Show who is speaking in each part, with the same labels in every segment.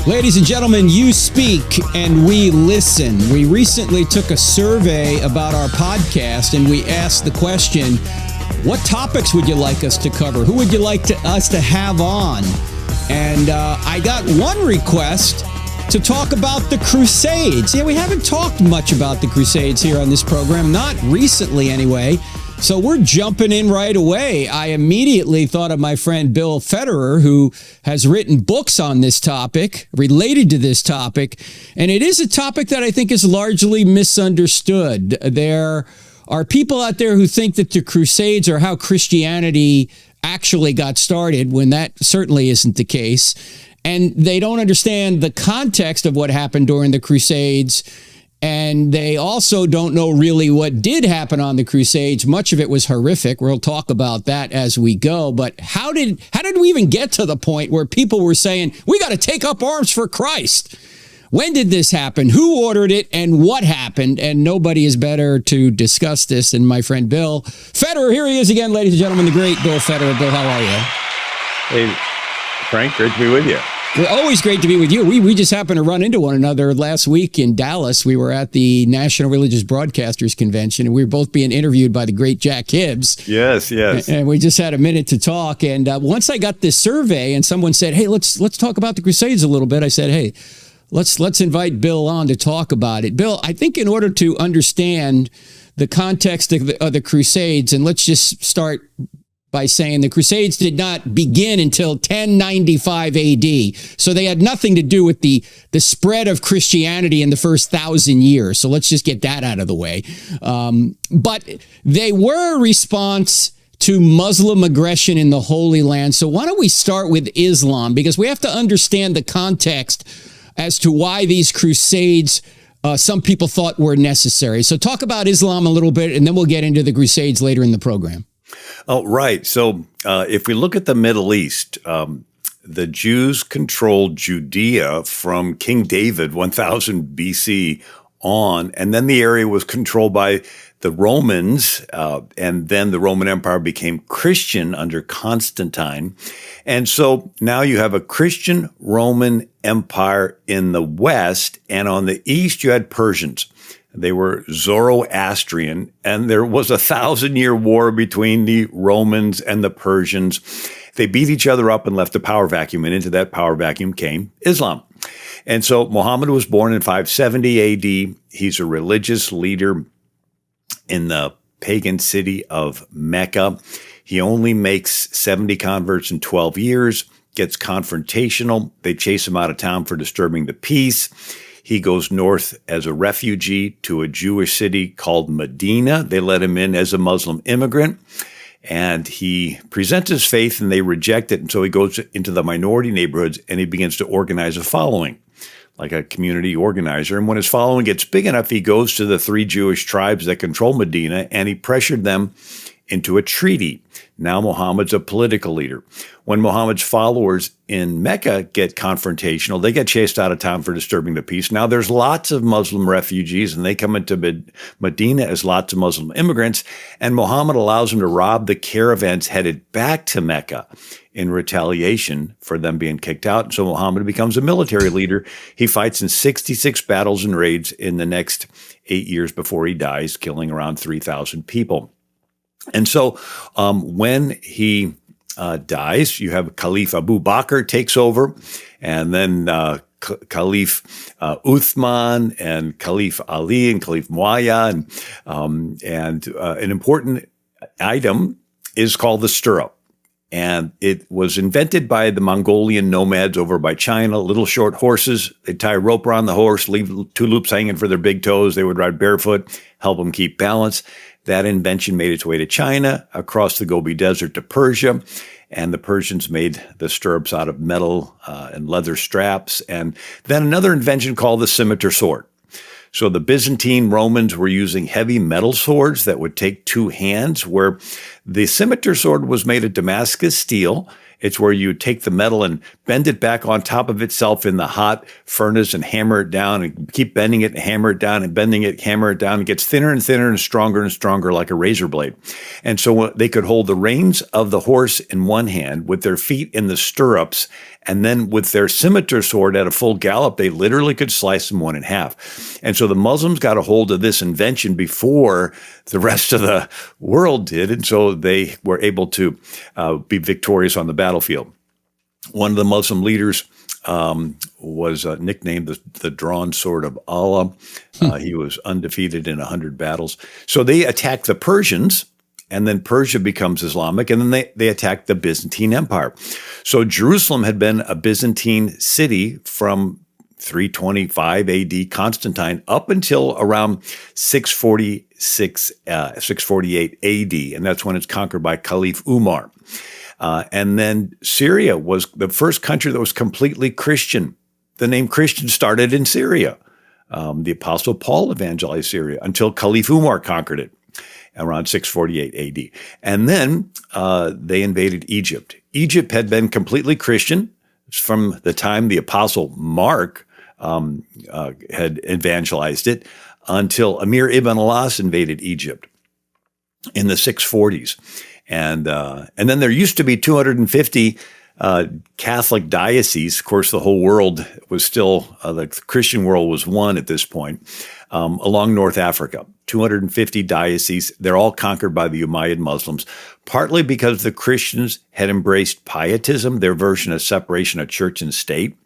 Speaker 1: Ladies and gentlemen, you speak and we listen. We recently took a survey about our podcast and we asked the question, what topics would you like us to cover? Who would you like us to have on? And I got one request to talk about the Crusades. Yeah, we haven't talked much about the Crusades here on this program, not recently anyway. So we're jumping in right away. I immediately thought of my friend Bill Federer, who has written books on this topic, related to this topic. And it is a topic that I think is largely misunderstood. There are people out there who think that the Crusades are how Christianity actually got started, when that certainly isn't the case. And they don't understand the context of what happened during the Crusades. And they also don't know really what did happen on the Crusades. Much of it was horrific. We'll talk about that as we go. But how did we even get to the point where people were saying, we got to take up arms for Christ? When did this happen? Who ordered it? And what happened? And nobody is better to discuss this than my friend Bill Federer. Here he is again, ladies and gentlemen, the great Bill Federer. Bill, how are you?
Speaker 2: Hey, Frank, great to be with you.
Speaker 1: Well, always great to be with you. We just happened to run into one another last week in Dallas. We were at the National Religious Broadcasters Convention, and we were both being interviewed by the great Jack Hibbs.
Speaker 2: Yes.
Speaker 1: And we just had a minute to talk. And once I got this survey and someone said, hey, let's talk about the Crusades a little bit, I said, hey, let's invite Bill on to talk about it. Bill, I think in order to understand the context of the Crusades, and let's just start by saying the Crusades did not begin until 1095 AD. So they had nothing to do with the spread of Christianity in the first 1,000 years. So let's just get that out of the way. But they were a response to Muslim aggression in the Holy Land. So why don't we start with Islam? Because we have to understand the context as to why these Crusades some people thought were necessary. So talk about Islam a little bit, and then we'll get into the Crusades later in the program.
Speaker 2: Oh, right. So if we look at the Middle East, the Jews controlled Judea from King David, 1000 BC on, and then the area was controlled by the Romans, and then the Roman Empire became Christian under Constantine. And so now you have a Christian Roman Empire in the West, and on the East you had Persians. They were Zoroastrian, and there was a 1,000-year war between the Romans and the Persians. They beat each other up and left a power vacuum, and into that power vacuum came Islam. And so Muhammad was born in 570 AD. He's a religious leader in the pagan city of Mecca. He only makes 70 converts in 12 years, gets confrontational. They chase him out of town for disturbing the peace. He goes north as a refugee to a Jewish city called Medina. They let him in as a Muslim immigrant, and he presents his faith and they reject it. And so he goes into the minority neighborhoods and he begins to organize a following, like a community organizer. And when his following gets big enough, he goes to the 3 Jewish tribes that control Medina and he pressured them into a treaty. Now Muhammad's a political leader. When Muhammad's followers in Mecca get confrontational, they get chased out of town for disturbing the peace. Now there's lots of Muslim refugees, and they come into Medina as lots of Muslim immigrants, and Muhammad allows them to rob the caravans headed back to Mecca in retaliation for them being kicked out. And so Muhammad becomes a military leader. He fights in 66 battles and raids in the next 8 years before he dies, killing around 3,000 people. And so when he dies, you have Caliph Abu Bakr takes over, and then Caliph Uthman and Caliph Ali and Caliph Muawiyah. And an important item is called the stirrup. And it was invented by the Mongolian nomads over by China, little short horses. They'd tie a rope around the horse, leave 2 loops hanging for their big toes. They would ride barefoot, help them keep balance. That invention made its way to China, across the Gobi Desert to Persia, and the Persians made the stirrups out of metal and leather straps. And then another invention called the scimitar sword. So the Byzantine Romans were using heavy metal swords that would take 2 hands, where the scimitar sword was made of Damascus steel. It's where you take the metal and bend it back on top of itself in the hot furnace and hammer it down and keep bending it and hammer it down and bending it, hammer it down. It gets thinner and thinner and stronger like a razor blade. And so they could hold the reins of the horse in one hand with their feet in the stirrups. And then with their scimitar sword at a full gallop, they literally could slice them one in half. And so the Muslims got a hold of this invention before the rest of the world did. And so they were able to be victorious on the battlefield. One of the Muslim leaders was nicknamed the Drawn Sword of Allah. He was undefeated in 100 battles. So they attacked the Persians, and then Persia becomes Islamic, and then they attacked the Byzantine Empire. So Jerusalem had been a Byzantine city from 325 AD Constantine up until around 648 AD, and that's when it's conquered by Caliph Umar. And then Syria was the first country that was completely Christian. The name Christian started in Syria. The Apostle Paul evangelized Syria until Caliph Umar conquered it around 648 AD. And then they invaded Egypt. Egypt had been completely Christian from the time the Apostle Mark had evangelized it until Amir ibn al-As invaded Egypt in the 640s. And then there used to be 250 Catholic dioceses. Of course, the whole world was still, the Christian world was one at this point, along North Africa. 250 dioceses. They're all conquered by the Umayyad Muslims, partly because the Christians had embraced pietism, their version of separation of church and state.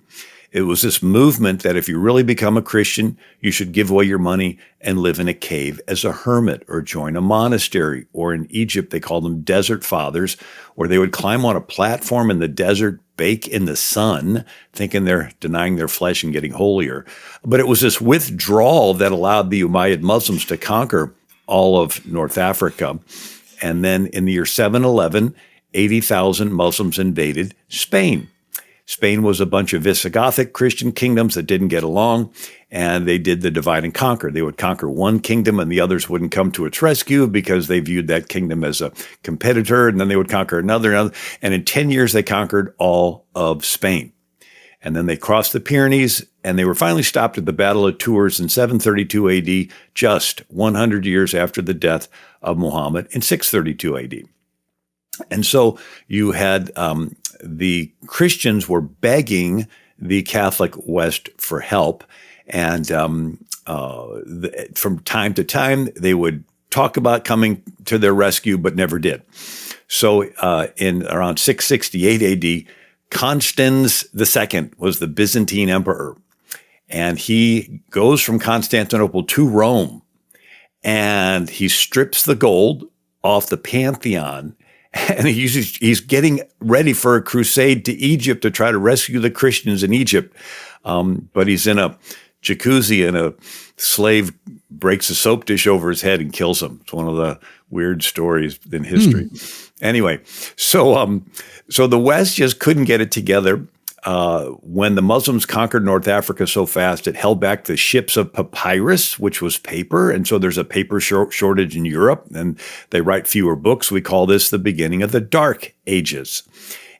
Speaker 2: It was this movement that if you really become a Christian, you should give away your money and live in a cave as a hermit or join a monastery. Or in Egypt, they called them desert fathers, where they would climb on a platform in the desert, bake in the sun, thinking they're denying their flesh and getting holier. But it was this withdrawal that allowed the Umayyad Muslims to conquer all of North Africa. And then in the year 711, 80,000 Muslims invaded Spain. Spain was a bunch of Visigothic Christian kingdoms that didn't get along, and they did the divide and conquer. They would conquer one kingdom and the others wouldn't come to its rescue because they viewed that kingdom as a competitor, and then they would conquer another. And in 10 years, they conquered all of Spain. And then they crossed the Pyrenees, and they were finally stopped at the Battle of Tours in 732 AD, just 100 years after the death of Muhammad in 632 AD. And so you had the Christians were begging the Catholic West for help. And from time to time, they would talk about coming to their rescue, but never did. So in around 668 AD, Constans II was the Byzantine emperor. And he goes from Constantinople to Rome. And he strips the gold off the Pantheon. And he's getting ready for a crusade to Egypt to try to rescue the Christians in Egypt. But he's in a jacuzzi and a slave breaks a soap dish over his head and kills him. It's one of the weird stories in history. Anyway, so the West just couldn't get it together. When the Muslims conquered North Africa so fast, it held back the ships of papyrus, which was paper. And so there's a paper shortage in Europe, and they write fewer books. We call this the beginning of the Dark Ages.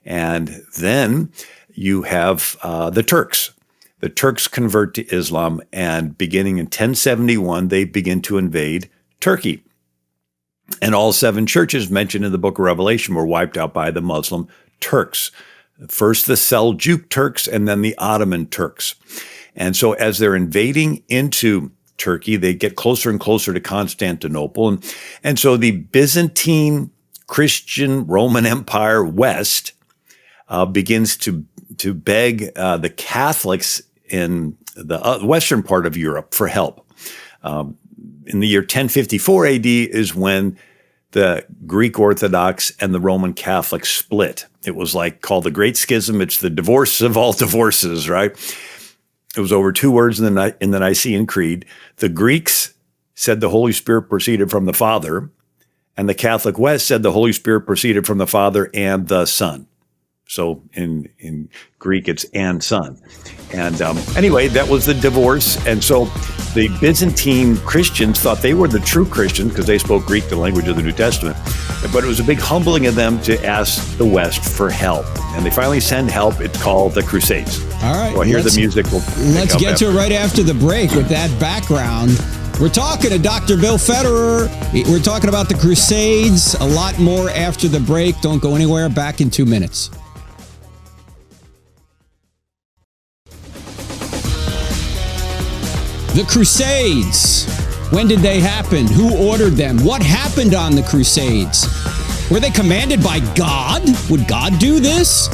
Speaker 2: And then you have the Turks. The Turks convert to Islam, and beginning in 1071, they begin to invade Turkey. And all 7 churches mentioned in the book of Revelation were wiped out by the Muslim Turks. First the Seljuk Turks and then the Ottoman Turks. And so as they're invading into Turkey, they get closer and closer to Constantinople. And so the Byzantine Christian Roman Empire West begins to beg the Catholics in the western part of Europe for help. In the year 1054 AD is when the Greek Orthodox and the Roman Catholic split. It was called the Great Schism. It's the divorce of all divorces, right? It was over 2 words in the Nicene Creed. The Greeks said the Holy Spirit proceeded from the Father, and the Catholic West said the Holy Spirit proceeded from the Father and the Son. So in Greek, it's and son. And anyway, that was the divorce. And so the Byzantine Christians thought they were the true Christians because they spoke Greek, the language of the New Testament. But it was a big humbling of them to ask the West for help. And they finally send help. It's called the Crusades.
Speaker 1: All right.
Speaker 2: Well, here's the music.
Speaker 1: Let's get to it right after the break with that background. We're talking to Dr. Bill Federer. We're talking about the Crusades. A lot more after the break. Don't go anywhere. Back in 2 minutes. The Crusades. When did they happen? Who ordered them? What happened on the Crusades? Were they commanded by God? Would God do this?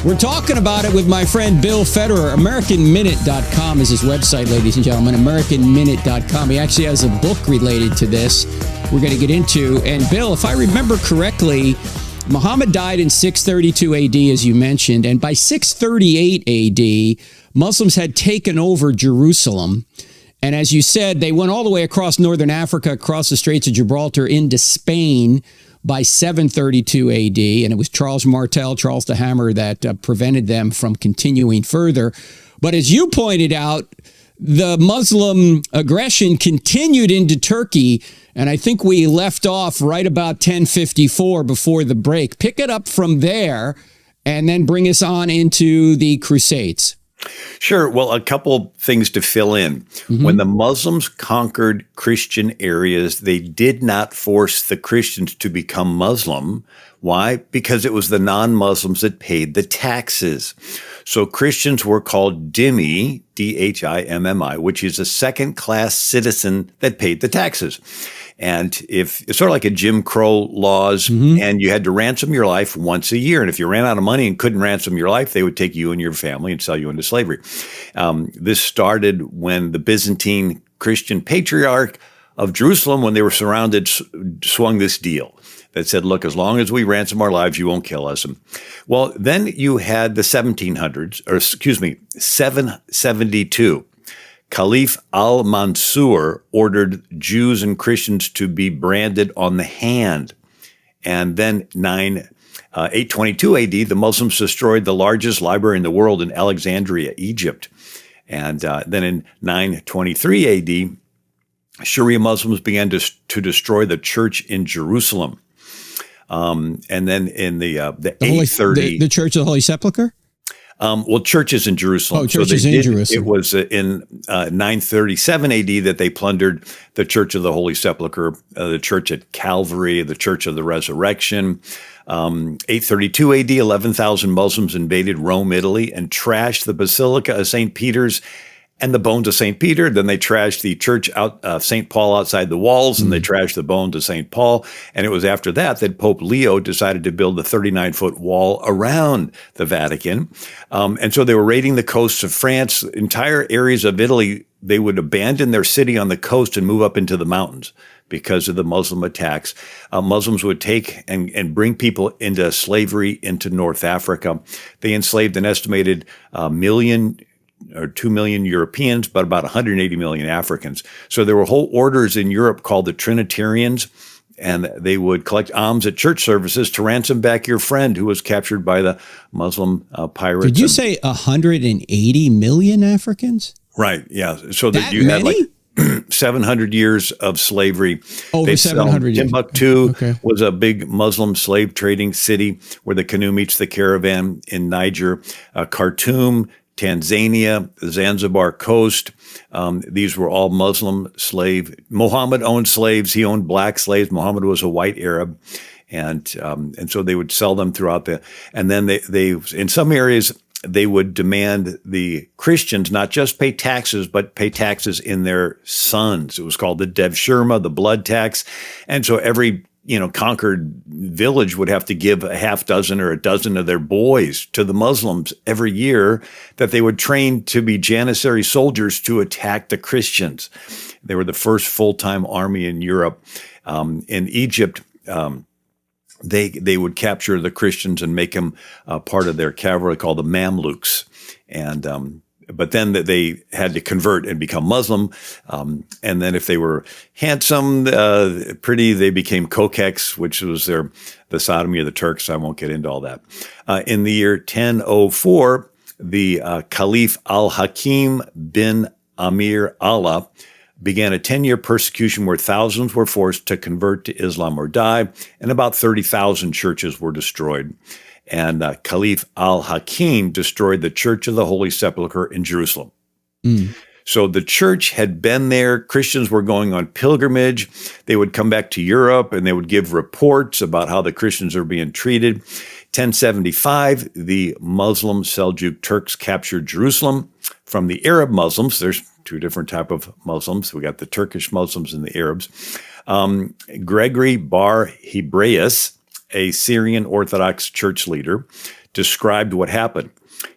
Speaker 1: We're talking about it with my friend Bill Federer. AmericanMinute.com is his website, ladies and gentlemen. AmericanMinute.com. He actually has a book related to this we're going to get into. And Bill, if I remember correctly, Muhammad died in 632 AD, as you mentioned. And by 638 AD, Muslims had taken over Jerusalem. And as you said, they went all the way across northern Africa, across the Straits of Gibraltar into Spain by 732 AD. And it was Charles Martel, Charles the Hammer, that prevented them from continuing further. But as you pointed out, the Muslim aggression continued into Turkey. And I think we left off right about 1054 before the break. Pick it up from there and then bring us on into the Crusades.
Speaker 2: Sure. Well, a couple things to fill in. Mm-hmm. When the Muslims conquered Christian areas, they did not force the Christians to become Muslim. Why? Because it was the non-Muslims that paid the taxes. So Christians were called dhimmi, D-H-I-M-M-I, which is a second-class citizen that paid the taxes. And if it's sort of like a Jim Crow laws, mm-hmm. and you had to ransom your life once a year. And if you ran out of money and couldn't ransom your life, they would take you and your family and sell you into slavery. This started when the Byzantine Christian patriarch of Jerusalem, when they were surrounded, swung this deal that said, look, as long as we ransom our lives, you won't kill us. Well, then you had the 772. Caliph al-Mansur ordered Jews and Christians to be branded on the hand. And then 822 AD, the Muslims destroyed the largest library in the world in Alexandria, Egypt. And then in 923 AD, Sharia Muslims began to destroy the church in Jerusalem. And then in the 830...
Speaker 1: The Church of the Holy Sepulchre?
Speaker 2: Well, churches in Jerusalem.
Speaker 1: Oh, churches in Jerusalem.
Speaker 2: It was in 937 AD that they plundered the Church of the Holy Sepulchre, the Church at Calvary, the Church of the Resurrection. 832 AD, 11,000 Muslims invaded Rome, Italy, and trashed the Basilica of St. Peter's and the bones of St. Peter. Then they trashed the church St. Paul outside the walls, and they trashed the bones of St. Paul. And it was after that that Pope Leo decided to build a 39-foot wall around the Vatican. And so they were raiding the coasts of France, entire areas of Italy. They would abandon their city on the coast and move up into the mountains because of the Muslim attacks. Muslims would take and bring people into slavery into North Africa. They enslaved an estimated million or 2 million Europeans, but about 180 million Africans. So there were whole orders in Europe called the Trinitarians, and they would collect alms at church services to ransom back your friend who was captured by the Muslim pirates.
Speaker 1: Did you say 180 million Africans?
Speaker 2: Right, yeah. So that you had like 700 years of slavery.
Speaker 1: Over 700 years.
Speaker 2: Timbuktu was a big Muslim slave trading city where the canoe meets the caravan in Niger. Khartoum, Tanzania, the Zanzibar coast. These were all Muslim slave. Muhammad owned slaves. He owned black slaves. Muhammad was a white Arab. And so they would sell them throughout and then they in some areas, they would demand the Christians not just pay taxes, but pay taxes in their sons. It was called the Dev Shurma, the blood tax. And so every conquered village would have to give a half dozen or a dozen of their boys to the Muslims every year that they would train to be Janissary soldiers to attack the Christians. They were the first full-time army in Europe. In Egypt, they would capture the Christians and make them part of their cavalry called the Mamluks. And but then they had to convert and become Muslim. And then if they were handsome, pretty, they became coqueques, which was the sodomy of the Turks. I won't get into all that. In the year 1004, the Caliph al-Hakim bin Amir Allah began a 10-year persecution where thousands were forced to convert to Islam or die, and about 30,000 churches were destroyed. And Caliph al-Hakim destroyed the Church of the Holy Sepulchre in Jerusalem. So the church had been there. Christians were going on pilgrimage. They would come back to Europe and they would give reports about how the Christians are being treated. 1075, the Muslim Seljuk Turks captured Jerusalem from the Arab Muslims. There's two different types of Muslims. We got the Turkish Muslims and the Arabs. Gregory Bar Hebraeus, a Syrian Orthodox church leader, described what happened.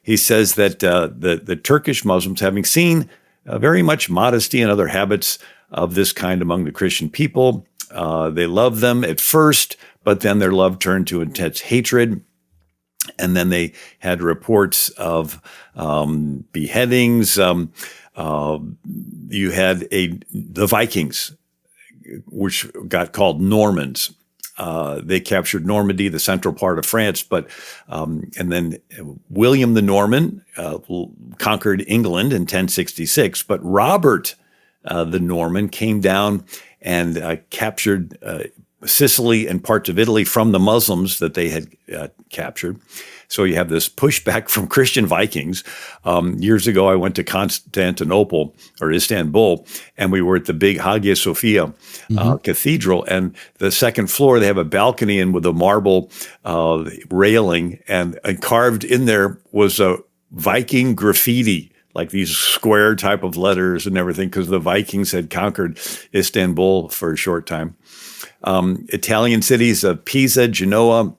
Speaker 2: He says that the Turkish Muslims, having seen very much modesty and other habits of this kind among the Christian people, they loved them at first, but then their love turned to intense hatred. And then they had reports of beheadings. You had the Vikings, which got called Normans. They captured Normandy, the central part of France, and then William the Norman conquered England in 1066. But Robert the Norman came down and captured Sicily and parts of Italy from the Muslims that they had captured. So you have this pushback from Christian Vikings. Years ago, I went to Constantinople or Istanbul, and we were at the big Hagia Sophia cathedral. And the second floor, they have a balcony and with a marble railing, and carved in there was a Viking graffiti, like these square type of letters and everything, because the Vikings had conquered Istanbul for a short time. Italian cities of Pisa, Genoa,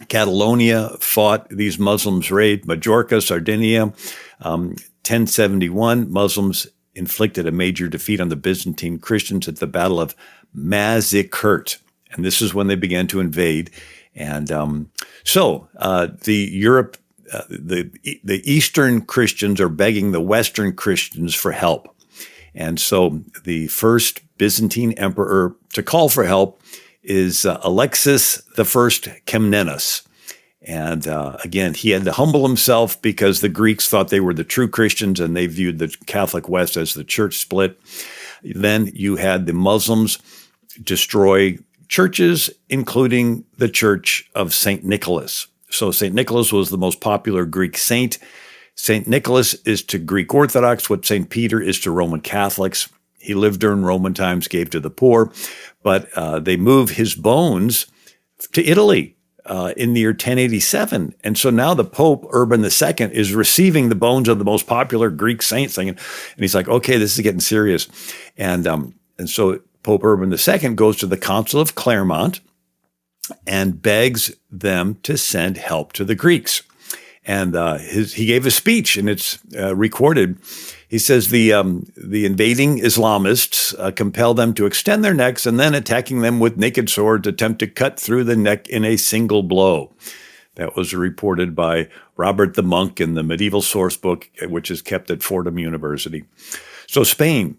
Speaker 2: Catalonia fought these Muslims' raid. Majorca, Sardinia, 1071, Muslims inflicted a major defeat on the Byzantine Christians at the Battle of Mazikert. And this is when they began to invade. And the Eastern Christians are begging the Western Christians for help. And so the first Byzantine emperor to call for help is Alexis I Komnenos. And again, he had to humble himself because the Greeks thought they were the true Christians and they viewed the Catholic West as the church split. Then you had the Muslims destroy churches, including the Church of St. Nicholas. So St. Nicholas was the most popular Greek saint. St. Nicholas is to Greek Orthodox what St. Peter is to Roman Catholics. He lived during Roman times, gave to the poor, but they moved his bones to Italy in the year 1087. And so now the Pope, Urban II, is receiving the bones of the most popular Greek saints, and he's like, okay, this is getting serious. And so Pope Urban II goes to the Council of Clermont and begs them to send help to the Greeks. And he gave a speech, and it's recorded. He says the invading Islamists compel them to extend their necks and then attacking them with naked swords attempt to cut through the neck in a single blow. That was reported by Robert the Monk in the medieval source book, which is kept at Fordham University. So Spain,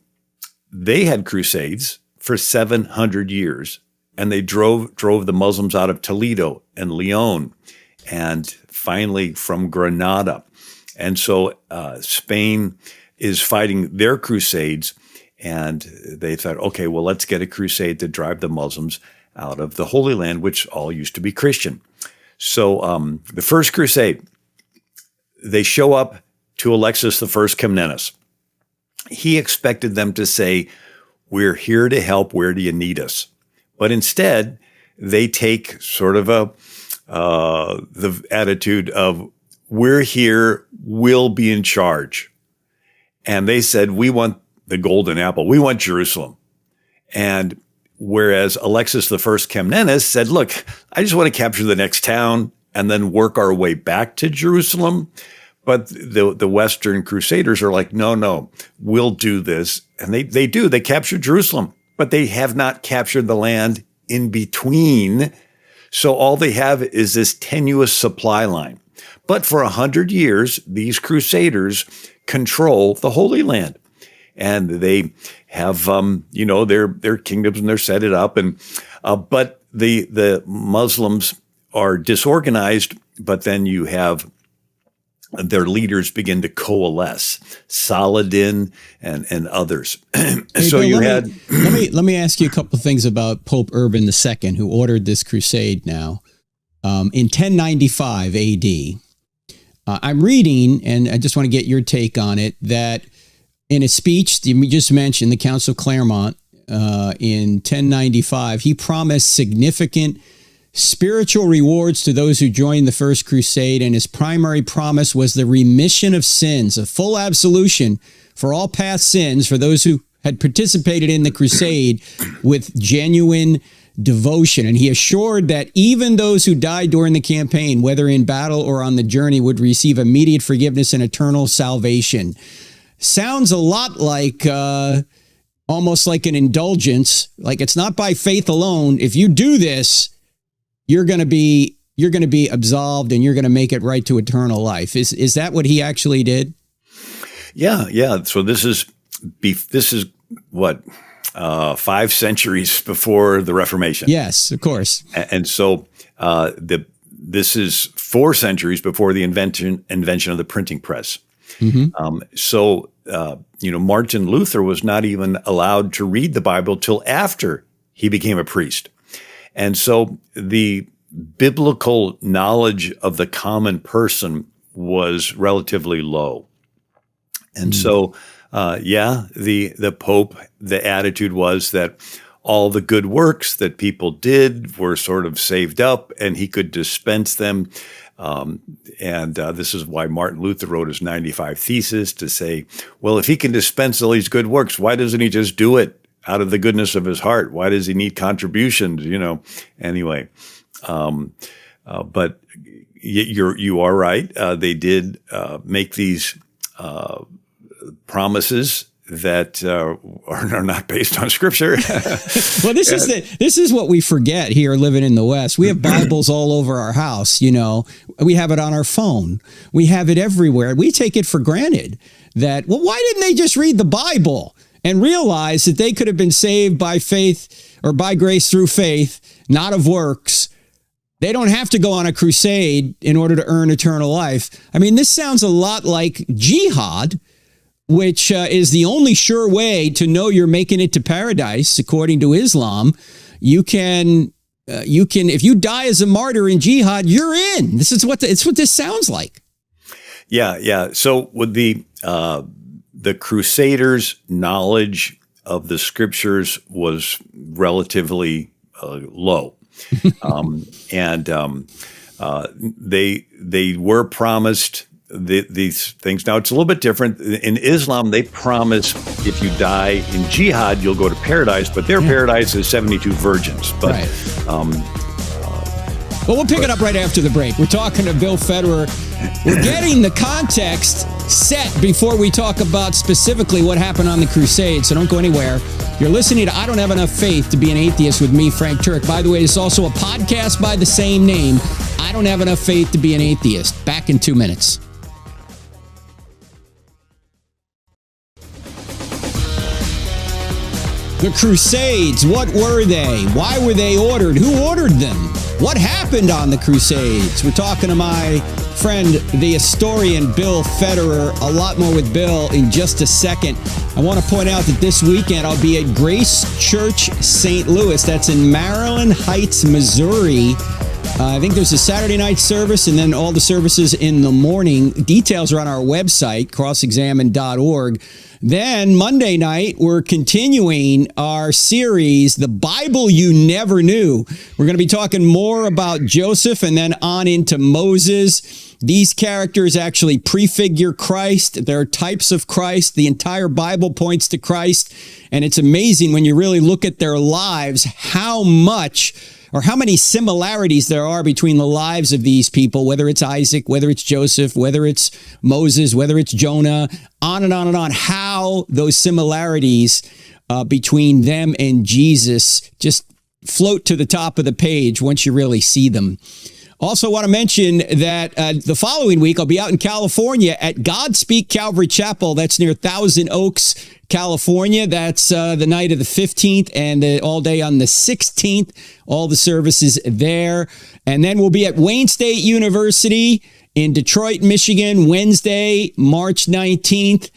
Speaker 2: they had crusades for 700 years, and they drove the Muslims out of Toledo and Leon, and finally from Granada. And so Spain is fighting their crusades, and they thought, okay, well, let's get a crusade to drive the Muslims out of the Holy Land, which all used to be Christian. So the first crusade, they show up to Alexis I Komnenos. He expected them to say, we're here to help, where do you need us? But instead, they take sort of the attitude of, we're here, we'll be in charge. And they said, we want the golden apple. We want Jerusalem. And whereas Alexis I Komnenos said, look, I just want to capture the next town and then work our way back to Jerusalem. But the Western Crusaders are like, no, we'll do this. And they do. They capture Jerusalem, but they have not captured the land in between. So all they have is this tenuous supply line. But for 100 years, these crusaders control the Holy Land. And they have, their kingdoms, and they're set it up. And but the Muslims are disorganized. But then you have their leaders begin to coalesce, Saladin and others. So
Speaker 1: Bill,
Speaker 2: you
Speaker 1: let me ask you a couple of things about Pope Urban II, who ordered this crusade now in 1095 A.D. I'm reading, and I just want to get your take on it, that in a speech you just mentioned, the Council of Clermont in 1095, he promised significant spiritual rewards to those who joined the First Crusade, and his primary promise was the remission of sins, a full absolution for all past sins for those who had participated in the crusade with genuine devotion. And he assured that even those who died during the campaign, whether in battle or on the journey, would receive immediate forgiveness and eternal salvation. Sounds a lot like almost like an indulgence. Like, it's not by faith alone. If you do this, you're going to be absolved, and you're going to make it right to eternal life. Is that what he actually did?
Speaker 2: Yeah. So this is what 5 centuries before the Reformation.
Speaker 1: Yes, of course.
Speaker 2: And so this is 4 centuries before the invention of the printing press. Mm-hmm. Martin Luther was not even allowed to read the Bible till after he became a priest. And so the biblical knowledge of the common person was relatively low. And so, the Pope, the attitude was that all the good works that people did were sort of saved up, and he could dispense them. This is why Martin Luther wrote his 95 Theses, to say, well, if he can dispense all these good works, why doesn't he just do it out of the goodness of his heart? Why does he need contributions? Anyway. But you are right. They did make these promises that are not based on Scripture.
Speaker 1: Well, this is what we forget here living in the West. We have Bibles all over our house. We have it on our phone. We have it everywhere. We take it for granted that, well, why didn't they just read the Bible and realize that they could have been saved by faith, or by grace through faith, not of works? They don't have to go on a crusade in order to earn eternal life. I mean, this sounds a lot like jihad, which is the only sure way to know you're making it to paradise, according to Islam. You can, if you die as a martyr in jihad, you're in. It's what this sounds like.
Speaker 2: Yeah. So with the Crusaders' knowledge of the Scriptures was relatively low. They were promised these things. Now, it's a little bit different. In Islam, they promise if you die in jihad, you'll go to paradise, but their paradise is 72 virgins. But,
Speaker 1: well, we'll pick it up right after the break. We're talking to Bill Federer. We're getting the context set before we talk about specifically what happened on the Crusades, so don't go anywhere. You're listening to I Don't Have Enough Faith to Be an Atheist with me, Frank Turk. By the way, it's also a podcast by the same name, I Don't Have Enough Faith to Be an Atheist. Back in 2 minutes. The Crusades, what were they? Why were they ordered? Who ordered them? What happened on the Crusades? We're talking to my friend, the historian, Bill Federer. A lot more with Bill in just a second. I want to point out that this weekend I'll be at Grace Church St. Louis. That's in Maryland Heights, Missouri. I think there's a Saturday night service and then all the services in the morning. Details are on our website, crossexamined.org. Then Monday night, we're continuing our series, The Bible You Never Knew. We're going to be talking more about Joseph and then on into Moses. These characters actually prefigure Christ. They're types of Christ. The entire Bible points to Christ. And it's amazing when you really look at their lives, how much or how many similarities there are between the lives of these people, whether it's Isaac, whether it's Joseph, whether it's Moses, whether it's Jonah, on and on and on, how those similarities between them and Jesus just float to the top of the page once you really see them. Also want to mention that the following week, I'll be out in California at Godspeak Calvary Chapel. That's near Thousand Oaks, California. That's the night of the 15th and all day on the 16th. All the services there. And then we'll be at Wayne State University in Detroit, Michigan, Wednesday, March 19th.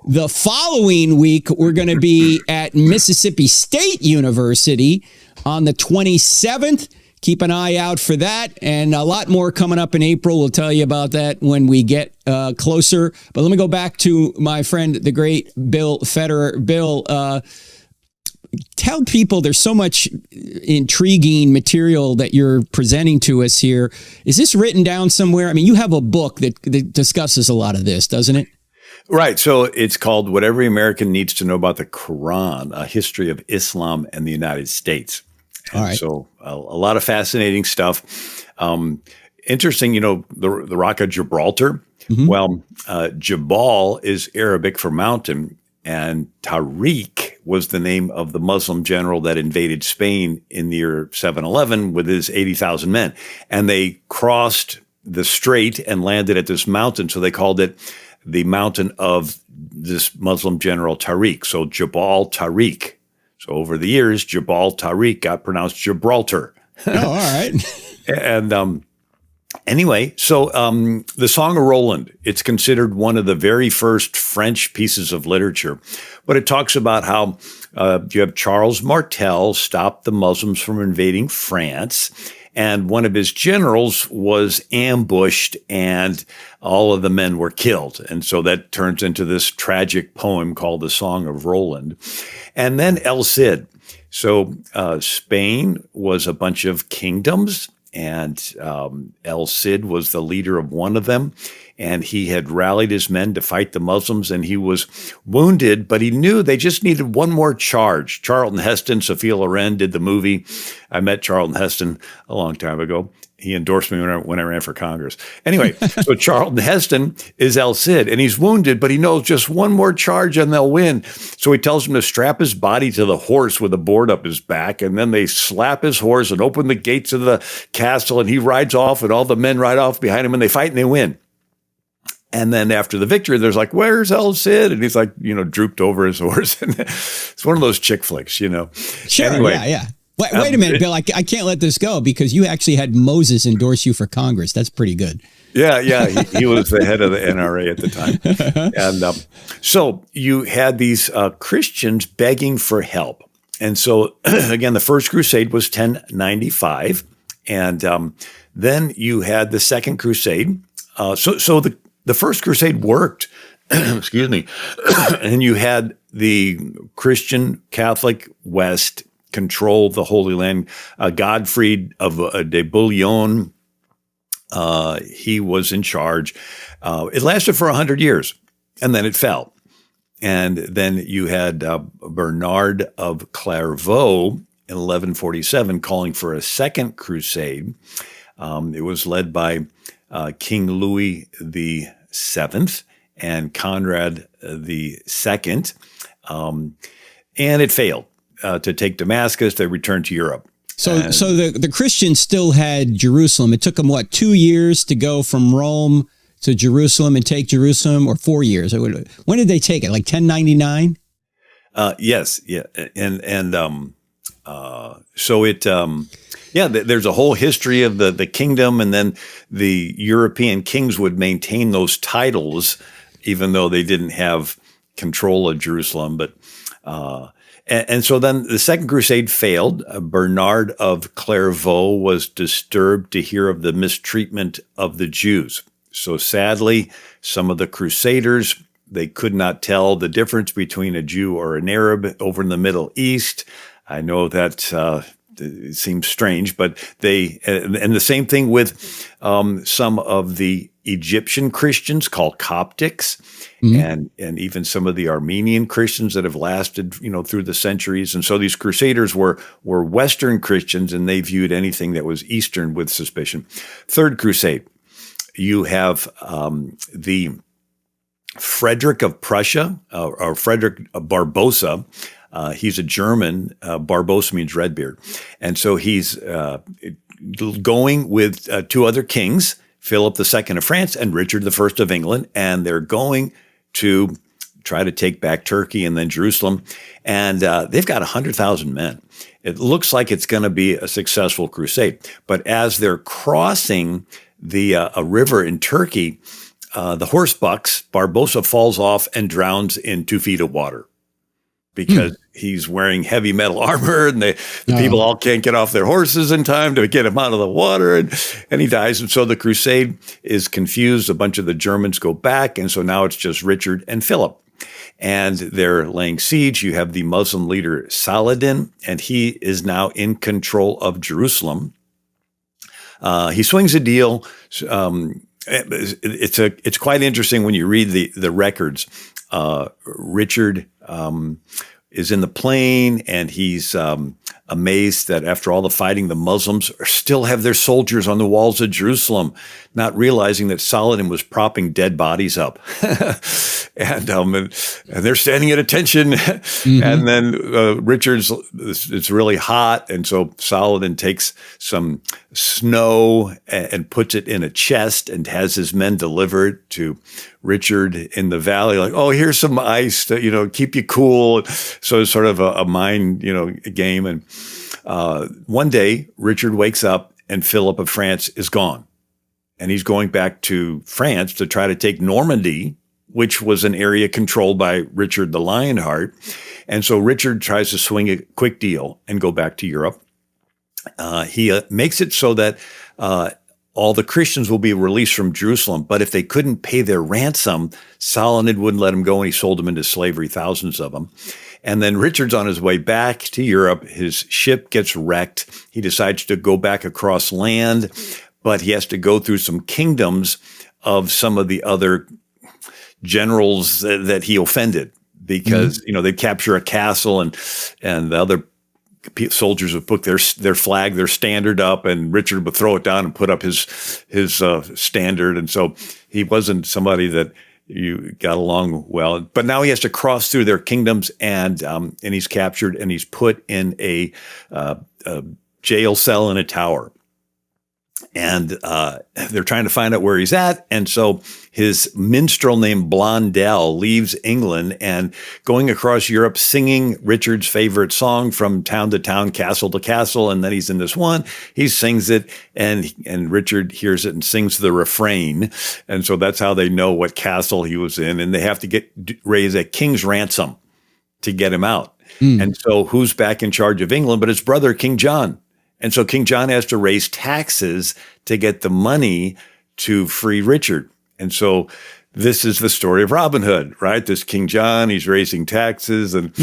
Speaker 1: The following week, we're going to be at Mississippi State University on the 27th. Keep an eye out for that, and a lot more coming up in April. We'll tell you about that when we get closer. But let me go back to my friend, the great Bill Federer. Bill, tell people there's so much intriguing material that you're presenting to us here. Is this written down somewhere? I mean, you have a book that discusses a lot of this, doesn't it?
Speaker 2: Right. So it's called What Every American Needs to Know About the Quran, A History of Islam and the United States. All right. So a lot of fascinating stuff. Interesting, the Rock of Gibraltar. Mm-hmm. Well, Jabal is Arabic for mountain, and Tariq was the name of the Muslim general that invaded Spain in the year 711 with his 80,000 men. And they crossed the strait and landed at this mountain. So they called it the mountain of this Muslim general Tariq. So Jabal Tariq. So over the years, Jabal Tariq got pronounced Gibraltar.
Speaker 1: Oh, all right.
Speaker 2: And anyway, so the Song of Roland, it's considered one of the very first French pieces of literature. But it talks about how you have Charles Martel stopped the Muslims from invading France. And one of his generals was ambushed and all of the men were killed. And so that turns into this tragic poem called the Song of Roland. And then El Cid. So Spain was a bunch of kingdoms, and El Cid was the leader of one of them. And he had rallied his men to fight the Muslims, and he was wounded, but he knew they just needed one more charge. Charlton Heston, Sophia Loren did the movie. I met Charlton Heston a long time ago. He endorsed me when I ran for Congress. Anyway, so Charlton Heston is El Cid, and he's wounded, but he knows just one more charge and they'll win. So he tells him to strap his body to the horse with a board up his back, and then they slap his horse and open the gates of the castle, and he rides off, and all the men ride off behind him, and they fight and they win. And then after the victory, there's like, where's El Cid? And he's like, drooped over his horse. And it's one of those chick flicks, Sure,
Speaker 1: anyway, yeah. Wait a minute, Bill. I can't let this go because you actually had Moses endorse you for Congress. That's pretty good.
Speaker 2: Yeah. He was the head of the NRA at the time. And so you had these Christians begging for help. And so, again, the First Crusade was 1095. And then you had the Second Crusade. So the First Crusade worked, excuse me, and you had the Christian Catholic West control the Holy Land. Godfrey of de Bouillon, he was in charge. It lasted for 100 years, and then it fell. And then you had Bernard of Clairvaux in 1147 calling for a second crusade. It was led by King Louis the Seventh and Conrad the Second, and it failed to take Damascus. They returned to Europe.
Speaker 1: So the Christians still had Jerusalem. It took them 2 years to go from Rome to Jerusalem and take Jerusalem, or 4 years? When did they take it? Like 1099?
Speaker 2: Yes, yeah, and so it. There's a whole history of the kingdom, and then the European kings would maintain those titles, even though they didn't have control of Jerusalem. But and so then the Second Crusade failed. Bernard of Clairvaux was disturbed to hear of the mistreatment of the Jews. So sadly, some of the Crusaders, they could not tell the difference between a Jew or an Arab over in the Middle East. I know that it seems strange, but and the same thing with some of the Egyptian Christians called Coptics, mm-hmm. and even some of the Armenian Christians that have lasted, through the centuries. And so these Crusaders were Western Christians, and they viewed anything that was Eastern with suspicion. Third Crusade, you have the Frederick of Prussia, or Frederick Barbarossa. He's a German. Barbarossa means Redbeard. And so he's going with two other kings, Philip II of France and Richard I of England, and they're going to try to take back Turkey and then Jerusalem. And they've got 100,000 men. It looks like it's going to be a successful crusade. But as they're crossing a river in Turkey, the horse bucks, Barbossa falls off and drowns in 2 feet of water because he's wearing heavy metal armor, and the people all can't get off their horses in time to get him out of the water, and he dies. And so the crusade is confused. A bunch of the Germans go back, and so now it's just Richard and Philip. And they're laying siege. You have the Muslim leader Saladin, and he is now in control of Jerusalem. He swings a deal. It's quite interesting when you read the records. Richard is in the plain, and he's amazed that after all the fighting, the Muslims still have their soldiers on the walls of Jerusalem, not realizing that Saladin was propping dead bodies up. and they're standing at attention. And then it's really hot. And so Saladin takes some snow and puts it in a chest and has his men delivered to Richard in the valley, like, oh, here's some ice to, keep you cool. So it's sort of a mind, game. And one day, Richard wakes up and Philip of France is gone. And he's going back to France to try to take Normandy, which was an area controlled by Richard the Lionheart. And so Richard tries to swing a quick deal and go back to Europe. He makes it so that all the Christians will be released from Jerusalem. But if they couldn't pay their ransom, Saladin wouldn't let them go, and he sold them into slavery, thousands of them. And then Richard's on his way back to Europe. His ship gets wrecked. He decides to go back across land, but he has to go through some kingdoms of some of the other generals that he offended because, they capture a castle and the other soldiers would put their flag, their standard up, and Richard would throw it down and put up his standard. And so he wasn't somebody that you got along well. But now he has to cross through their kingdoms, and he's captured, and he's put in a jail cell in a tower. And they're trying to find out where he's at. And so his minstrel named Blondel leaves England and going across Europe singing Richard's favorite song from town to town, castle to castle. And then he's in this one, he sings it, and Richard hears it and sings the refrain. And so that's how they know what castle he was in. And they have to raise a king's ransom to get him out. And so who's back in charge of England but his brother, King John? And so King John has to raise taxes to get the money to free Richard. And so this is the story of Robin Hood, right? This King John, he's raising taxes and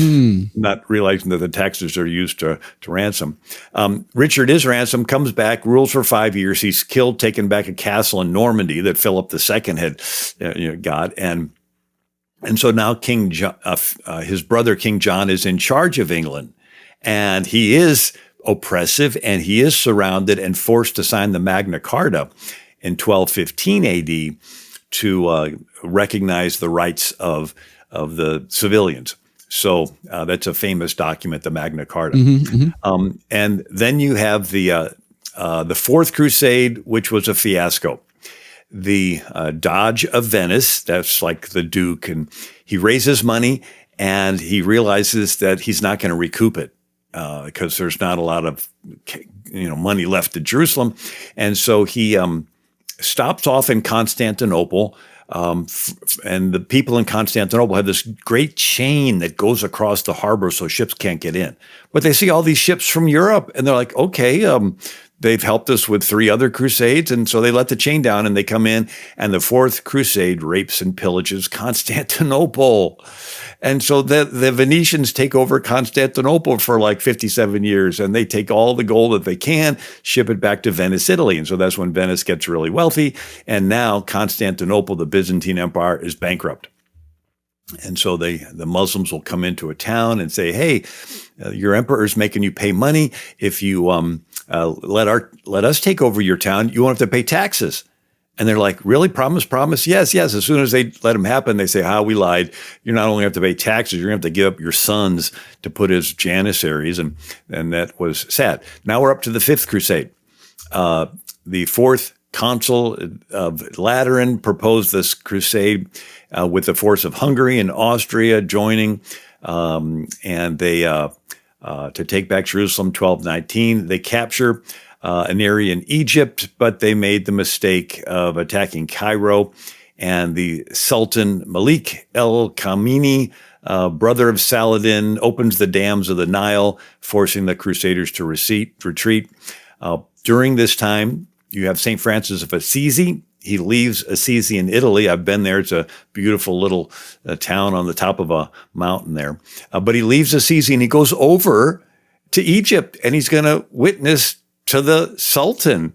Speaker 2: not realizing that the taxes are used to ransom. Richard is ransomed, comes back, rules for 5 years. He's killed, taken back a castle in Normandy that Philip II had got. And so now King John, his brother King John is in charge of England, and he is oppressive, and he is surrounded and forced to sign the Magna Carta in 1215 AD to recognize the rights of the civilians. So that's a famous document, the Magna Carta. And then you have the Fourth Crusade, which was a fiasco. The Doge of Venice, that's like the Duke, and he raises money and he realizes that he's not going to recoup it. Because there's not a lot of money left in Jerusalem. And so he stops off in Constantinople, and the people in Constantinople have this great chain that goes across the harbor so ships can't get in. But they see all these ships from Europe, and they're like, okay, they've helped us with 3 other crusades, and so they let the chain down, and they come in, and the Fourth Crusade rapes and pillages Constantinople. And so the Venetians take over Constantinople for like 57 years, and they take all the gold that they can, ship it back to Venice, Italy. And so that's when Venice gets really wealthy. And now Constantinople, the Byzantine Empire, is bankrupt. And so the Muslims will come into a town and say, hey, your emperor is making you pay money. If you let us take over your town, you won't have to pay taxes. And they're like, really? Promise? Yes. As soon as they let them happen, they say, we lied. You not only have to pay taxes, you're going to have to give up your sons to put as janissaries. And that was sad. Now we're up to the Fifth Crusade. the fourth consul of Lateran proposed this crusade with the force of Hungary and Austria joining, and they to take back Jerusalem 1219. They capture an area in Egypt, but they made the mistake of attacking Cairo, and the Sultan Malik el-Kamini, brother of Saladin, opens the dams of the Nile, forcing the Crusaders to retreat. During this time, you have St. Francis of Assisi. He leaves Assisi in Italy. I've been there. It's a beautiful little town on the top of a mountain there. But he leaves Assisi and he goes over to Egypt, and he's going to witness to the Sultan.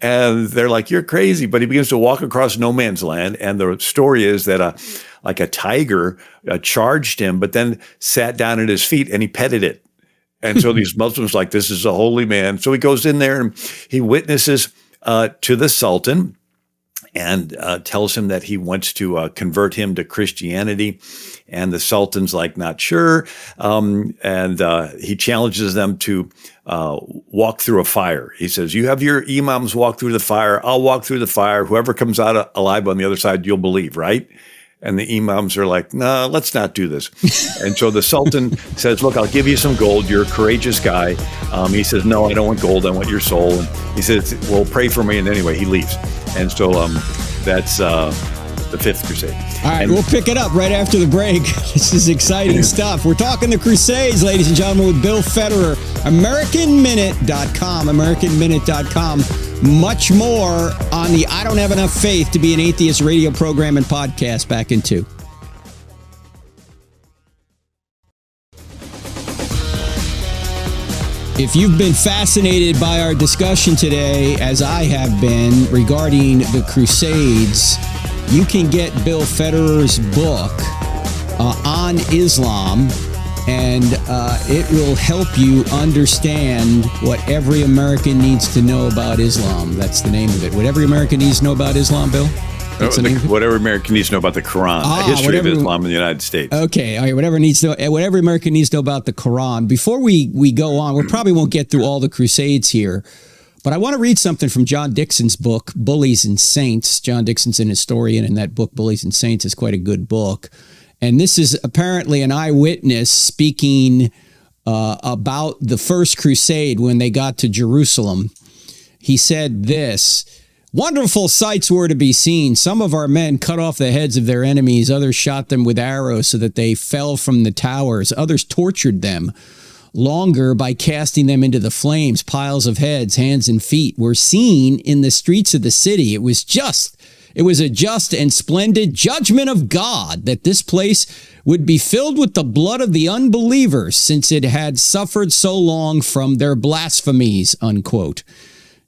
Speaker 2: And they're like, you're crazy. But he begins to walk across no man's land. And the story is that like a tiger charged him, but then sat down at his feet and he petted it. And so these Muslims like, this is a holy man. So he goes in there and he witnesses to the Sultan and tells him that he wants to convert him to Christianity. And the Sultan's like, not sure. And he challenges them to walk through a fire. He says, you have your imams walk through the fire. I'll walk through the fire. Whoever comes out alive on the other side, you'll believe, right? And the imams are like, no, let's not do this. And so the Sultan says, look, I'll give you some gold. You're a courageous guy. He says, no, I don't want gold. I want your soul. And he says, well, pray for me. And anyway, he leaves. And so that's the Fifth Crusade.
Speaker 1: All right, we'll pick it up right after the break. This is exciting stuff. We're talking the Crusades, ladies and gentlemen, with Bill Federer. AmericanMinute.com, AmericanMinute.com. Much more on the I Don't Have Enough Faith to Be an Atheist radio program and podcast. Back in 2. If you've been fascinated by our discussion today, as I have been, regarding the Crusades, you can get Bill Federer's book on Islam, and it will help you understand what every American needs to know about Islam. That's the name of it. What every American needs to know about Islam, Bill?
Speaker 2: Whatever American needs to know about the Quran, the history of Islam in the United States. Okay, all right. Whatever American needs to know about the Quran. Before we go on, we probably won't get through all the Crusades here, but I want to read something from John Dixon's book, Bullies and Saints. John Dixon's an historian, and that book, Bullies and Saints, is quite a good book. And this is apparently an eyewitness speaking about the First Crusade when they got to Jerusalem. He said this: wonderful sights were to be seen. Some of our men cut off the heads of their enemies. Others shot them with arrows so that they fell from the towers. Others tortured them longer by casting them into the flames. Piles of heads, hands, and feet were seen in the streets of the city. It was a just and splendid judgment of God that this place would be filled with the blood of the unbelievers, since it had suffered so long from their blasphemies, unquote.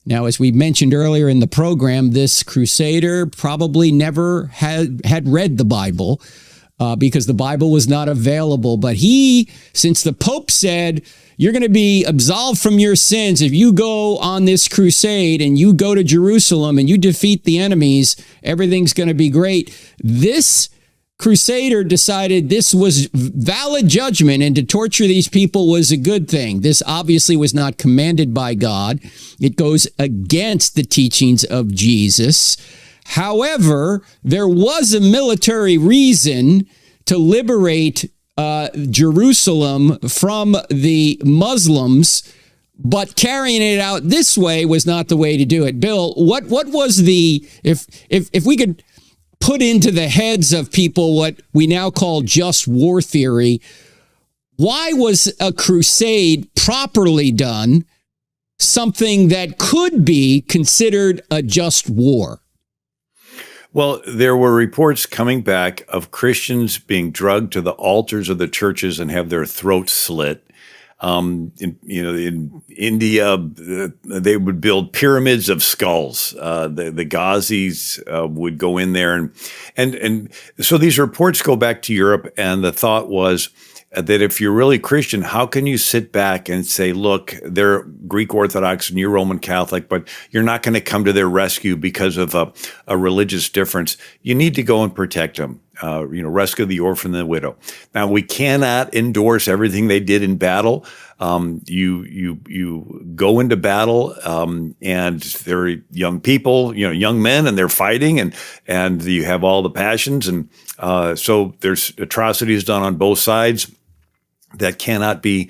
Speaker 2: Now, as we mentioned earlier in the program, this crusader probably never had read the Bible because the Bible was not available. But he, since the Pope said, you're going to be absolved from your sins if you go on this crusade and you go to Jerusalem and you defeat the enemies, everything's going to be great. This crusader decided this was valid judgment, and to torture these people was a good thing. This obviously was not commanded by God. It goes against the teachings of Jesus. However, there was a military reason to liberate Jerusalem from the Muslims, but carrying it out this way was not the way to do it. Bill, what was the, if we could put into the heads of people what we now call just war theory, why was a crusade properly done something that could be considered a just war? Well, there were reports coming back of Christians being drugged to the altars of the churches and have their throats slit. In India, they would build pyramids of skulls. The Ghazis would go in there, and so these reports go back to Europe. And the thought was that if you're really Christian, how can you sit back and say, look, they're Greek Orthodox and you're Roman Catholic, but you're not going to come to their rescue because of a religious difference. You need to go and protect them. rescue the orphan and the widow. Now, we cannot endorse everything they did in battle. You go into battle, and they're young people, young men, and they're fighting, and you have all the passions, and so there's atrocities done on both sides that cannot be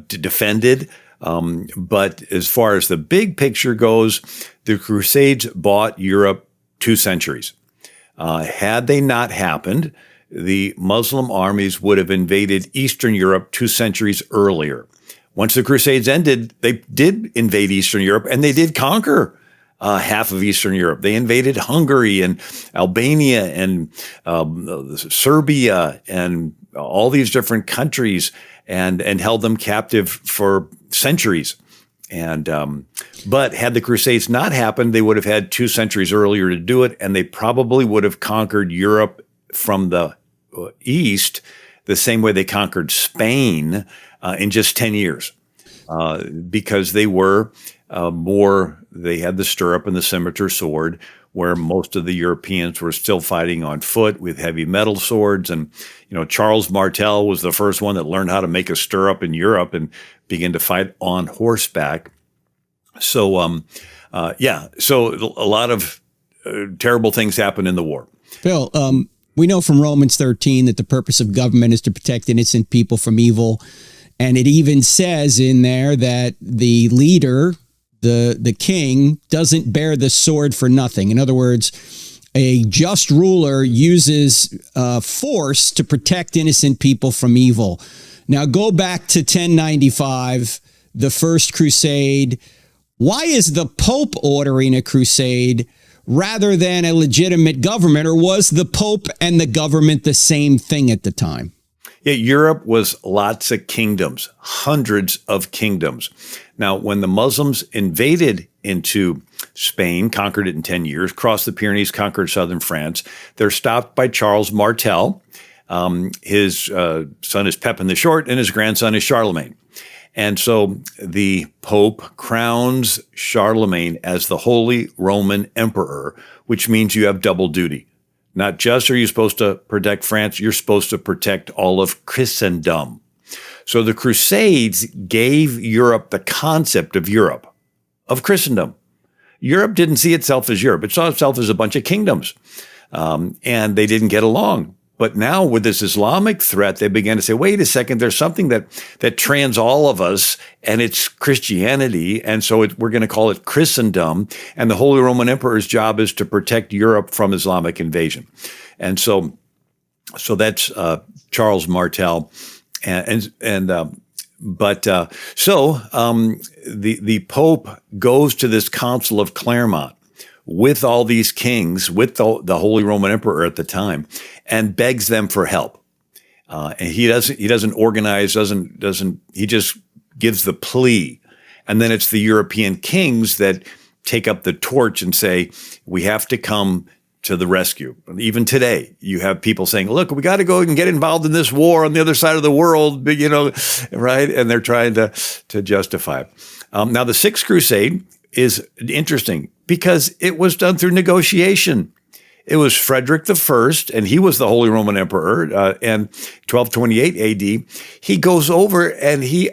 Speaker 2: defended. But as far as the big picture goes, the Crusades bought Europe 2 centuries. Had they not happened, the Muslim armies would have invaded Eastern Europe 2 centuries earlier. Once the Crusades ended, they did invade Eastern Europe, and they did conquer half of Eastern Europe. They invaded Hungary and Albania and Serbia and all these different countries, and held them captive for centuries. And but had the Crusades not happened, they would have had 2 centuries earlier to do it, and they probably would have conquered Europe from the east the same way they conquered Spain in just 10 years, because they were they had the stirrup and the scimitar sword, where most of the Europeans were still fighting on foot with heavy metal swords. And, Charles Martel was the first one that learned how to make a stirrup in Europe and began to fight on horseback. So, so a lot of terrible things happened in the war.
Speaker 1: Bill, we know from Romans 13 that the purpose of government is to protect innocent people from evil. And it even says in there that the leader, the king, doesn't bear the sword for nothing. In other words, a just ruler uses force to protect innocent people from evil. Now go back to 1095, the First Crusade. Why is the Pope ordering a crusade rather than a legitimate government, or was the Pope and the government the same thing at the time?
Speaker 2: Yeah, Europe was lots of kingdoms, hundreds of kingdoms. Now, when the Muslims invaded into Spain, conquered it in 10 years, crossed the Pyrenees, conquered southern France, they're stopped by Charles Martel. His son is Pepin the Short, and his grandson is Charlemagne. And so the Pope crowns Charlemagne as the Holy Roman Emperor, which means you have double duty. Not just are you supposed to protect France, you're supposed to protect all of Christendom. So the Crusades gave Europe the concept of Europe, of Christendom. Europe didn't see itself as Europe. It saw itself as a bunch of kingdoms, and they didn't get along. But now with this Islamic threat, they began to say, wait a second, there's something that trans all of us, and it's Christianity. And so we're going to call it Christendom. And the Holy Roman Emperor's job is to protect Europe from Islamic invasion. And so that's Charles Martel. The Pope goes to this Council of Clermont with all these kings, with the Holy Roman Emperor at the time, and begs them for help. And he doesn't organize, he just gives the plea. And then it's the European kings that take up the torch and say, we have to come to the rescue. Even today, you have people saying, look, we got to go and get involved in this war on the other side of the world, right? And they're trying to justify it. Now, the Sixth Crusade is interesting because it was done through negotiation. It was Frederick I, and he was the Holy Roman Emperor, and 1228 AD. He goes over and he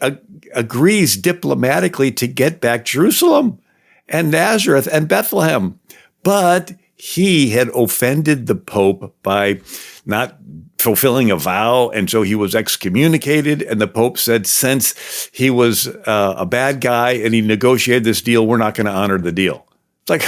Speaker 2: agrees diplomatically to get back Jerusalem and Nazareth and Bethlehem. But he had offended the Pope by not fulfilling a vow, and so he was excommunicated. And the Pope said, since he was a bad guy and he negotiated this deal, we're not going to honor the deal. It's like,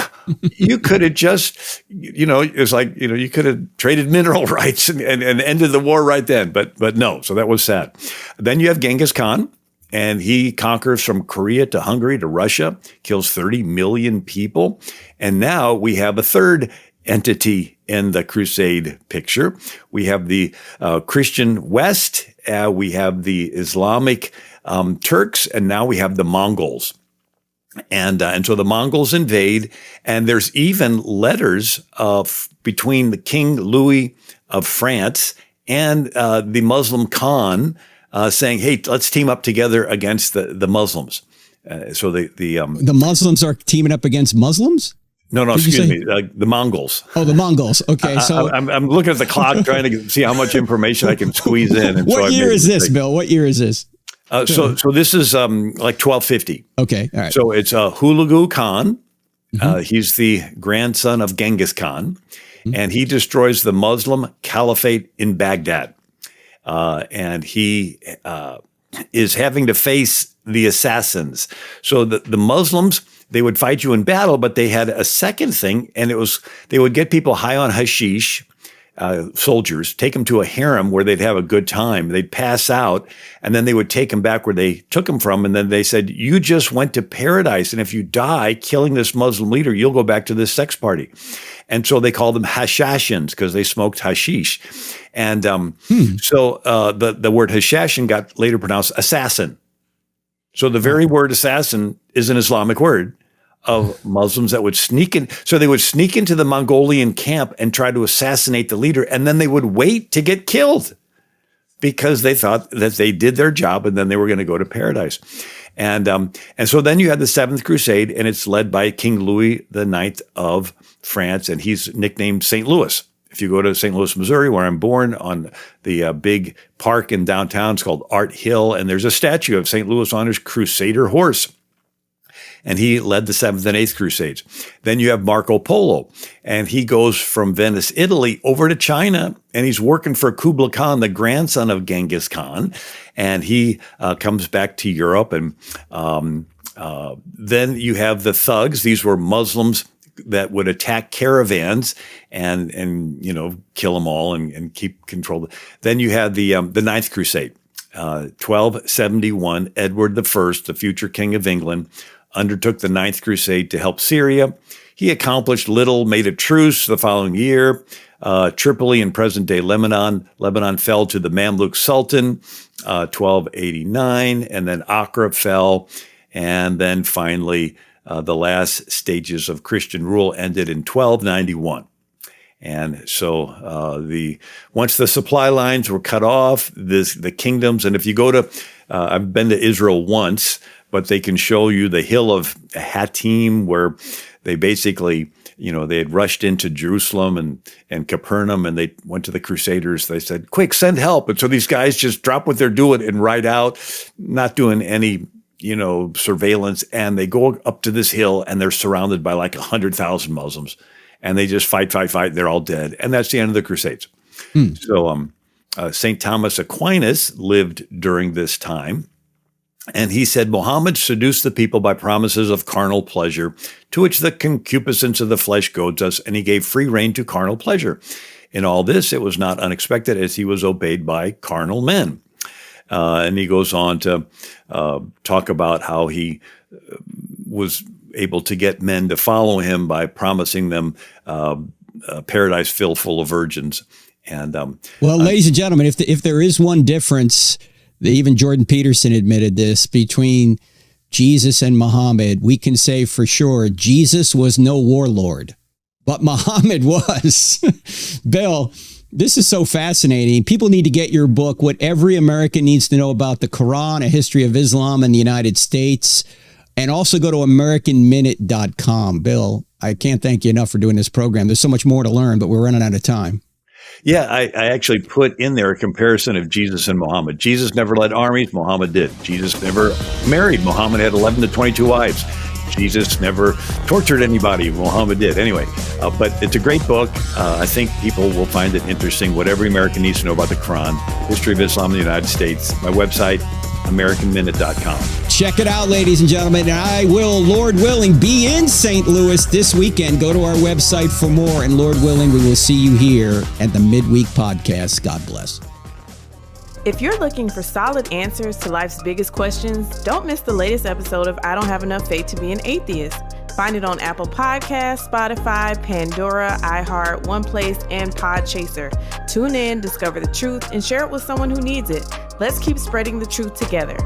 Speaker 2: you could have just, it's like, you could have traded mineral rights and ended the war right then. But no, so that was sad. Then you have Genghis Khan, and he conquers from Korea to Hungary to Russia, kills 30 million people. And now we have a third entity in the Crusade picture. We have the Christian West, we have the Islamic Turks, and now we have the Mongols. And so the Mongols invade, and there's even letters between the King Louis of France and the Muslim Khan saying, "Hey, let's team up together against the Muslims." So the
Speaker 1: Muslims are teaming up against Muslims?
Speaker 2: No, excuse me. The Mongols.
Speaker 1: Oh, the Mongols. Okay, so
Speaker 2: I'm looking at the clock trying to see how much information I can squeeze in. And
Speaker 1: what year is this, Bill? What year is this?
Speaker 2: So this is like 1250.
Speaker 1: Okay, all right.
Speaker 2: So it's Hulagu Khan. He's the grandson of Genghis Khan, and he destroys the Muslim caliphate in Baghdad. And he is having to face the assassins. So the Muslims, they would fight you in battle, but they had a second thing, and it was they would get people high on hashish, soldiers, take them to a harem where they'd have a good time. They'd pass out, and then they would take them back where they took them from. And then they said, you just went to paradise. And if you die killing this Muslim leader, you'll go back to this sex party. And so they called them Hashashins because they smoked hashish. And so the word Hashashin got later pronounced assassin. So the very word assassin is an Islamic word of Muslims that would sneak in. So they would sneak into the Mongolian camp and try to assassinate the leader. And then they would wait to get killed because they thought that they did their job and then they were going to go to paradise. And so then you had the Seventh Crusade, and it's led by King Louis IX of France, and he's nicknamed St. Louis. If you go to St. Louis, Missouri, where I'm born, on the big park in downtown, it's called Art Hill, and there's a statue of St. Louis on his Crusader horse. And he led the 7th and 8th Crusades. Then you have Marco Polo, and he goes from Venice, Italy, over to China, and he's working for Kublai Khan, the grandson of Genghis Khan, and he comes back to Europe. And then you have the thugs. These were Muslims that would attack caravans and kill them all and keep control. Then you had the 9th Crusade, 1271. Edward I, the future king of England, undertook the 9th Crusade to help Syria. He accomplished little, made a truce the following year. Tripoli in present-day Lebanon fell to the Mamluk Sultan, 1289, and then Acre fell. And then finally, the last stages of Christian rule ended in 1291. And so once the supply lines were cut off, the kingdoms, and if you go to, I've been to Israel once, but they can show you the hill of Hattim, where they basically, they had rushed into Jerusalem and Capernaum, and they went to the Crusaders. They said, quick, send help. And so these guys just drop what they're doing and ride out, not doing any, surveillance. And they go up to this hill, and they're surrounded by like 100,000 Muslims. And they just fight. They're all dead. And that's the end of the Crusades. So St. Thomas Aquinas lived during this time. And he said, Muhammad seduced the people by promises of carnal pleasure, to which the concupiscence of the flesh goads us, and he gave free rein to carnal pleasure. In all this, it was not unexpected, as he was obeyed by carnal men. And he goes on to talk about how he was able to get men to follow him by promising them a paradise filled full of virgins. And
Speaker 1: ladies and gentlemen, if there is one difference, even Jordan Peterson admitted this, between Jesus and Muhammad, we can say for sure Jesus was no warlord, but Muhammad was. Bill, this is so fascinating. People need to get your book, What Every American Needs to Know About the Quran, A History of Islam in the United States, and also go to AmericanMinute.com. Bill, I can't thank you enough for doing this program. There's so much more to learn, but we're running out of time.
Speaker 2: Yeah, I actually put in there a comparison of Jesus and Muhammad. Jesus never led armies. Muhammad did. Jesus never married. Muhammad had 11 to 22 wives. Jesus never tortured anybody. Muhammad did. Anyway, but it's a great book. I think people will find it interesting. What Every American Needs to Know About the Quran, History of Islam in the United States. My website, AmericanMinute.com.
Speaker 1: Check it out, ladies and gentlemen. And I will, Lord willing, be in St. Louis this weekend. Go to our website for more. And Lord willing, we will see you here at the Midweek Podcast. God bless.
Speaker 3: If you're looking for solid answers to life's biggest questions, don't miss the latest episode of I Don't Have Enough Faith to Be an Atheist. Find it on Apple Podcasts, Spotify, Pandora, iHeart, OnePlace, and Podchaser. Tune in, discover the truth, and share it with someone who needs it. Let's keep spreading the truth together.